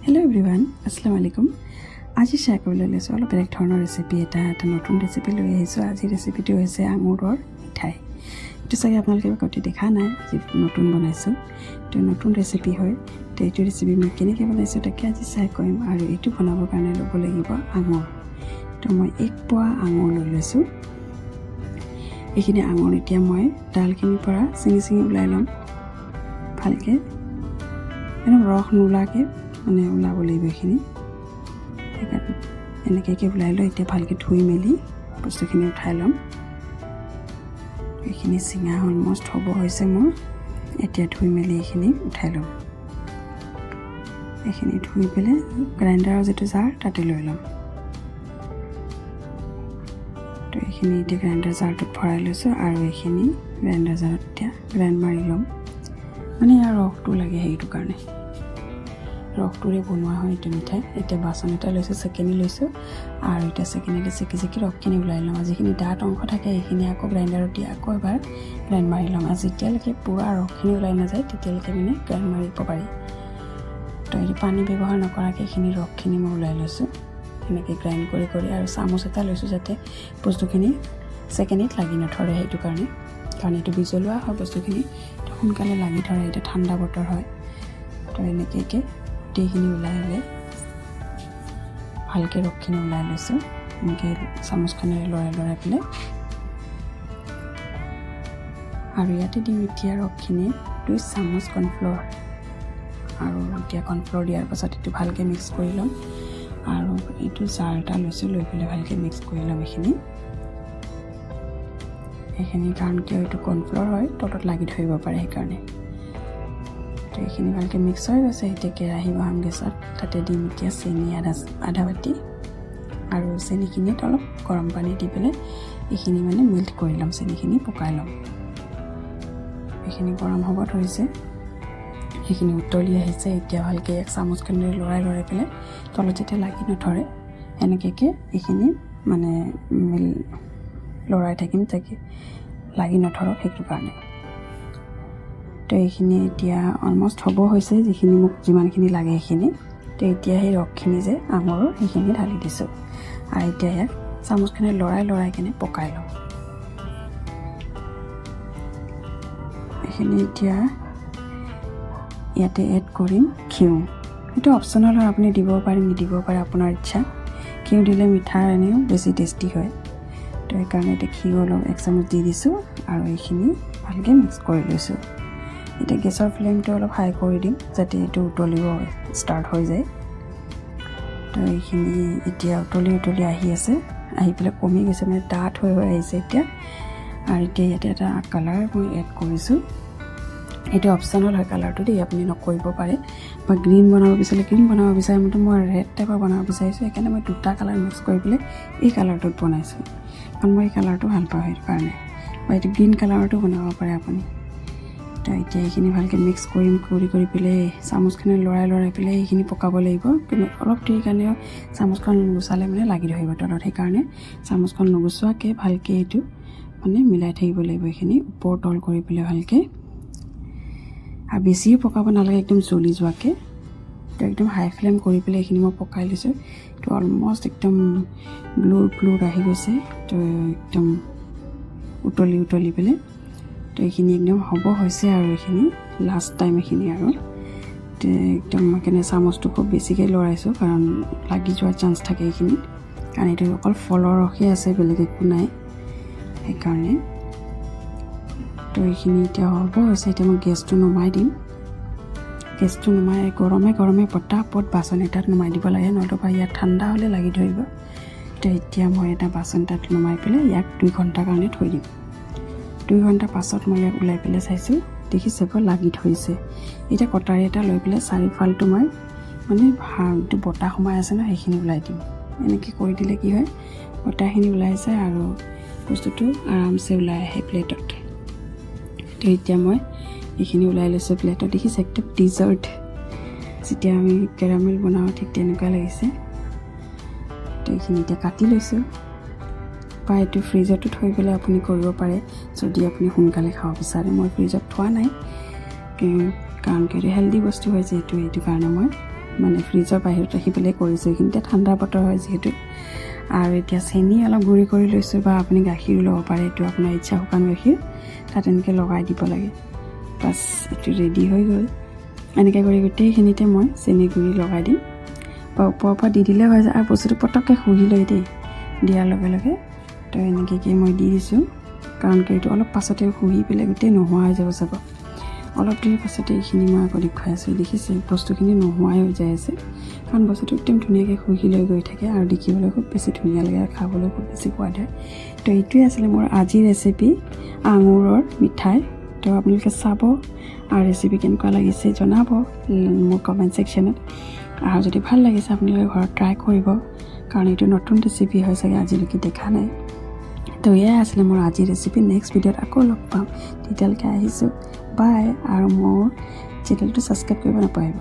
Hello everyone, Assalamualaikum. Aji share কৰিবলৈ লৈছো অলপ বেলেগ ধৰণৰ ৰেচিপি এটা নতুন ৰেচিপি লৈ আহিছো আজি ৰেচিপিটো হৈছে আঙুৰৰ মিঠাই এটো চাগে আপোনালোকে কটি দেখা নাই যে নতুন বনাইছো তো নতুন ৰেচিপি হয় তো এইটো ৰেচিপি মই কেনেকৈ বনাইছো তাকে আজি শ্বেয়াৰ কৰিম আৰু এইটো বনাবৰ কাৰণে ল'ব লাগিব আঙুৰ তো মই এক পোৱা আঙুৰ লৈ লৈছো এইখিনি আঙুৰ এতিয়া মই ডালখিনিৰ পৰা চিঙি উলাই লম ভালকে ৰস নোলাকে মানে ওলাব লাগিব এইখিনি এনেকৈ ওলাই লৈ এতিয়া ভালকৈ ধুই মেলি বস্তুখিনি উঠাই ল'ম এইখিনি চিঙা অলমষ্ট হ'ব হৈছে মোৰ এতিয়া ধুই মেলি এইখিনি উঠাই ল'ম এইখিনি ধুই পেলাই গ্ৰাইণ্ডাৰৰ যিটো জাৰ তাতে লৈ ল'ম তো এইখিনি এতিয়া গ্ৰাইণ্ডাৰ জাৰটোত ভৰাই লৈছোঁ আৰু এইখিনি গ্ৰাইণ্ডাৰ জাৰত এতিয়া গ্ৰাইণ্ড মাৰি ল'ম মানে ইয়াৰ ৰসটো লাগে সেইটো কাৰণে ৰসটোৰে বনোৱা হয় এইটো মিঠাই এতিয়া বাচন এটা লৈছোঁ চেকেনি লৈছোঁ আৰু এতিয়া চেকেনিতে চেকি ৰসখিনি ওলাই ল'ম যিখিনি ডাঠ অংশ থাকে এইখিনি আকৌ গ্ৰাইণ্ডাৰত দি আকৌ এবাৰ গ্ৰাইণ্ড মাৰি ল'ম আৰু যেতিয়ালৈকে পূৰা ৰসখিনি ওলাই নাযায় তেতিয়ালৈকে মানে গ্ৰাইণ্ড মাৰিব পাৰি তো এইটো পানী ব্যৱহাৰ নকৰাকৈ এইখিনি ৰসখিনি মই ওলাই লৈছোঁ এনেকৈ গ্ৰাইণ্ড কৰি আৰু চামুচ এটা লৈছোঁ যাতে বস্তুখিনি চেকেনিত লাগি নধৰে সেইটো কাৰণে কাৰণ এইটো বিজলুৱা হয় বস্তুখিনি সোনকালে লাগি ধৰে এতিয়া ঠাণ্ডা বতৰ হয় তো এনেকৈ গোটেইখিনি ওলাই ভালকৈ ৰসখিনি ওলাই লৈছোঁ এনেকৈ চামুচখনেৰে লৰাই পেলাই আৰু ইয়াতে দিম এতিয়া ৰসখিনি 2 চামুচ কৰ্ণফ্ল'ৰ আৰু এতিয়া কৰ্ণফ্ল'ৰ দিয়াৰ পাছত এইটো ভালকৈ মিক্স কৰি ল'ম আৰু এইটো জাৰ এটা লৈছোঁ লৈ পেলাই ভালকৈ মিক্স কৰি ল'ম এইখিনি কাৰণ কিয় এইটো কৰ্ণফ্ল'ৰ হয় তলত লাগি ধৰিব পাৰে সেইকাৰণে তো এইখিনি ভালকৈ মিক্স হৈ গৈছে এতিয়া কেৰাহী বহাম গেছত তাতে দিম এতিয়া চেনি আধা বাটি আৰু চেনিখিনিত অলপ গৰম পানী দি পেলাই এইখিনি মানে মেল্ট কৰি ল'ম চেনিখিনি পকাই ল'ম এইখিনি গৰম হ'ব ধৰিছে এইখিনি উতলি আহিছে এতিয়া ভালকৈ এক চামুচখনেৰে লৰাই পেলাই তলত যেতিয়া লাগি নধৰে এনেকৈ এইখিনি মানে লৰাই থাকিম তাকে লাগি নধৰক সেইটো কাৰণে তো এইখিনি এতিয়া অলমষ্ট হ'ব হৈছে যিখিনি মোক যিমানখিনি লাগে সেইখিনি তো এতিয়া সেই ৰসখিনি যে আঙুৰৰ সেইখিনি ঢালি দিছোঁ আৰু এতিয়া ইয়াক চামুচখনে লৰাই কিনে পকাই লওঁ এইখিনি এতিয়া ইয়াতে এড কৰিম ঘিউ এইটো অপশ্যনেল হয় আপুনি দিব পাৰে নিদিব পাৰে আপোনাৰ ইচ্ছা ঘিউ দিলে মিঠা এনেও বেছি টেষ্টি হয় তো সেইকাৰণে এতিয়া ঘিউ অলপ 1 চামুচ দি দিছোঁ আৰু এইখিনি ভালকৈ মিক্স কৰি লৈছোঁ এতিয়া গেছৰ ফ্লেমটো অলপ হাই কৰি দিম যাতে এইটো উতলিব ষ্টাৰ্ট হৈ যায় তো এইখিনি এতিয়া উতলি আহি আছে আহি পেলাই কমি গৈছে মানে ডাঠ হৈ আহিছে এতিয়া আৰু এতিয়া ইয়াতে এটা কালাৰ মই এড কৰিছোঁ এইটো অপশ্যনেল হয় কালাৰটো দেই আপুনি নকৰিব পাৰে বা গ্ৰীণ বনাব বিচাৰিলে গ্ৰীণ বনাব বিচাৰে মই ৰেড টাইপৰ বনাব বিচাৰিছোঁ সেইকাৰণে মই 2টা কালাৰ মিক্স কৰি পেলাই এই কালাৰটোত বনাইছোঁ কাৰণ মই এই কালাৰটো ভাল পাওঁ সেইটো কাৰণে বা এইটো গ্ৰীণ কালাৰটো বনাব পাৰে আপুনি তো এতিয়া এইখিনি ভালকৈ মিক্স কৰি পেলাই চামুচখনে লৰাই পেলাই এইখিনি পকাব লাগিব কিন্তু অলপ দেৰি কাৰণেও চামুচখন নুগুচালে মানে লাগি ধৰিব তলত সেইকাৰণে চামুচখন নুগুচোৱাকৈ ভালকৈ এইটো মানে মিলাই থাকিব লাগিব এইখিনি ওপৰ তল কৰি পেলাই ভালকৈ আৰু বেছিও পকাব নালাগে একদম জ্বলি যোৱাকৈ তো একদম হাই ফ্লেম কৰি পেলাই এইখিনি মই পকাই লৈছোঁ তো অলমষ্ট একদম ব্লুৰ আহি গৈছে তো একদম উতলি পেলাই তো এইখিনি একদম হ'ব হৈছে আৰু এইখিনি লাষ্ট টাইম এইখিনি আৰু তো একদম মই কেনে চামুচটো খুব বেছিকৈ লৰাইছোঁ কাৰণ লাগি যোৱাৰ চান্স থাকে এইখিনি কাৰণ এইটো অকল ফলৰ ৰসেই আছে বেলেগ একো নাই সেইকাৰণে তো এইখিনি এতিয়া হ'ব হৈছে এতিয়া মই গেছটো নমাই দিম গেছটো নমাই গৰমে পটাপট বাচন এটাত নমাই দিব লাগে নতুবা ইয়াত ঠাণ্ডা হ'লে লাগি ধৰিব তো এতিয়া মই এটা বাচন এটাত নমাই পেলাই ইয়াক 2 ঘণ্টাৰ কাৰণে থৈ দিম 2 ঘণ্টা পাছত মই ইয়াক ওলাই পেলাই চাইছোঁ দেখিছে লাগি ধৰিছে এতিয়া কটাৰী এটা লৈ পেলাই চাৰিওফালটো মই মানে ভালটো বতাহ সোমাই আছে ন সেইখিনি ওলাই দিম এনেকৈ কৰি দিলে কি হয় বতাহখিনি ওলাই যায় আৰু বস্তুটো আৰামছে ওলাই আহে প্লেটত তো এতিয়া মই এইখিনি ওলাই লৈছোঁ প্লেটত দেখিছে একদম ডিজাৰ্ট যেতিয়া আমি কেৰামেল বনাওঁ ঠিক তেনেকুৱা লাগিছে তো এইখিনি এতিয়া কাটি লৈছোঁ বা এইটো ফ্ৰিজতো থৈ পেলাই আপুনি কৰিব পাৰে যদি আপুনি সোনকালে খাব বিচাৰে মই ফ্ৰিজত থোৱা নাই কাৰণ কি হেল্ডি বস্তু হয় যিহেতু এইটো কাৰণে মই মানে ফ্ৰিজৰ বাহিৰত ৰাখি পেলাই কৰিছোঁ এইখিনিতে ঠাণ্ডা বতৰ হয় যিহেতু আৰু এতিয়া চেনি অলপ গুড়ি কৰি লৈছোঁ বা আপুনি গাখীৰো ল'ব পাৰে এইটো আপোনাৰ ইচ্ছা শুকান গাখীৰ তাত এনেকৈ লগাই দিব লাগে বাছ এইটো ৰেডি হৈ গ'ল এনেকৈ কৰি গোটেইখিনিতে মই চেনি গুড়ি লগাই দিম বা ওপৰৰ পৰা দি দিলে হৈ যায় আৰু বস্তুটো পটককৈ শুহি লৈ দেই দিয়াৰ লগে লগে তো এনেকৈ মই দি দিছোঁ কাৰণ এইটো অলপ পাছতে শুহি পেলাই গোটেই নোহোৱা হৈ যাব চাব অলপ দেৰি পাছতে এইখিনি মই আকৌ দেখুৱাই আছোঁ দেখিছে বস্তুখিনি নোহোৱাই হৈ যায় আছে কাৰণ বস্তুটো একদম ধুনীয়াকৈ শুহি লৈ গৈ থাকে আৰু দেখিবলৈ খুব বেছি ধুনীয়া লাগে আৰু খাবলৈ খুব বেছি সোৱাদ হয় তো এইটোৱে আছিলে মোৰ আজিৰ ৰেচিপি আঙুৰৰ মিঠাই তো আপোনালোকে চাব আৰু ৰেচিপি কেনেকুৱা লাগিছে জনাব মোৰ কমেণ্ট ছেকশ্যনত আৰু যদি ভাল লাগিছে আপোনালোকে ঘৰত ট্ৰাই কৰিব কাৰণ এইটো নতুন ৰেচিপি হয় চাগে আজিলৈকে দেখা নাই তো এয়াই আছিলে মোৰ আজিৰ ৰেচিপি নেক্সট ভিডিঅ'ত আকৌ লগ পাম তেতিয়ালৈকে আহিছোঁ বাই আৰু মোৰ চেনেলটো ছাবস্ক্ৰাইব কৰিব নাপাহৰিব